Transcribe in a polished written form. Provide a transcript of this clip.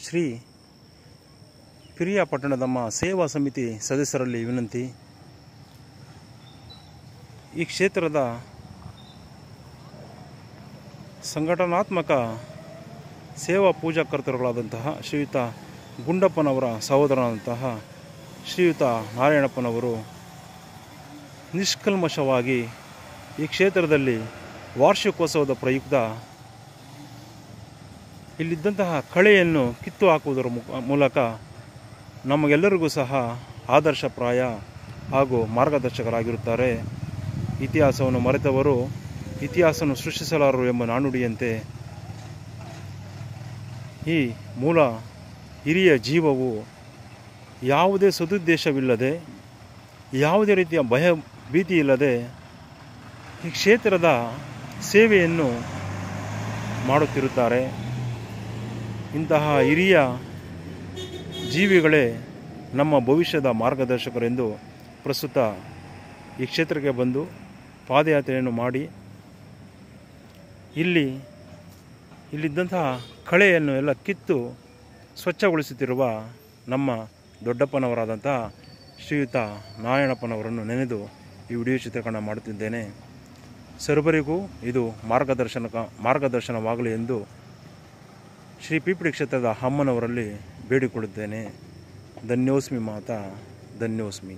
ಶ್ರೀ ಪಿರಿಯಾಪಟ್ಟಣದಮ್ಮ ಸೇವಾ ಸಮಿತಿ ಸದಸ್ಯರಲ್ಲಿ ವಿನಂತಿ. ಈ ಕ್ಷೇತ್ರದ ಸಂಘಟನಾತ್ಮಕ ಸೇವಾ ಪೂಜಾಕರ್ತರುಗಳಾದಂತಹ ಶ್ರೀಯುತ ಗುಂಡಪ್ಪನವರ ಸಹೋದರನಾದಂತಹ ಶ್ರೀಯುತ ನಾರಾಯಣಪ್ಪನವರು ನಿಷ್ಕಲ್ಮಶವಾಗಿ ಈ ಕ್ಷೇತ್ರದಲ್ಲಿ ವಾರ್ಷಿಕೋತ್ಸವದ ಪ್ರಯುಕ್ತ ಇಲ್ಲಿದ್ದಂತಹ ಕಳೆಯನ್ನು ಕಿತ್ತು ಹಾಕುವುದರ ಮೂಲಕ ನಮಗೆಲ್ಲರಿಗೂ ಸಹ ಆದರ್ಶಪ್ರಾಯ ಹಾಗೂ ಮಾರ್ಗದರ್ಶಕರಾಗಿರುತ್ತಾರೆ. ಇತಿಹಾಸವನ್ನು ಮರೆತವರು ಇತಿಹಾಸವನ್ನು ಸೃಷ್ಟಿಸಲಾರರು ಎಂಬ ನಾನುಡಿಯಂತೆ ಈ ಮೂಲ ಹಿರಿಯ ಜೀವವು ಯಾವುದೇ ಸದುದ್ದೇಶವಿಲ್ಲದೆ, ಯಾವುದೇ ರೀತಿಯ ಭಯ ಭೀತಿ ಇಲ್ಲದೆ ಈ ಕ್ಷೇತ್ರದ ಸೇವೆಯನ್ನು ಮಾಡುತ್ತಿರುತ್ತಾರೆ. ಇಂತಹ ಹಿರಿಯ ಜೀವಿಗಳೇ ನಮ್ಮ ಭವಿಷ್ಯದ ಮಾರ್ಗದರ್ಶಕರೆಂದು ಪ್ರಸ್ತುತ ಈ ಕ್ಷೇತ್ರಕ್ಕೆ ಬಂದು ಪಾದಯಾತ್ರೆಯನ್ನು ಮಾಡಿ ಇಲ್ಲಿದ್ದಂತಹ ಕಳೆಯನ್ನು ಎಲ್ಲ ಕಿತ್ತು ಸ್ವಚ್ಛಗೊಳಿಸುತ್ತಿರುವ ನಮ್ಮ ದೊಡ್ಡಪ್ಪನವರಾದಂತಹ ಶ್ರೀಯುತ ನಾರಾಯಣಪ್ಪನವರನ್ನು ನೆನೆದು ಈ ವಿಡಿಯೋ ಚಿತ್ರೀಕರಣ ಮಾಡುತ್ತಿದ್ದೇನೆ. ಸರ್ವರಿಗೂ ಇದು ಮಾರ್ಗದರ್ಶನವಾಗಲಿ ಎಂದು ಶ್ರೀ ಪಿಪಿಡಿ ಕ್ಷೇತ್ರದ ಅಮ್ಮನವರಲ್ಲಿ ಬೇಡಿಕೊಳ್ಳುತ್ತೇನೆ. ಧನ್ಯೋಸ್ಮಿ ಮಾತಾ, ಧನ್ಯೋಸ್ಮಿ.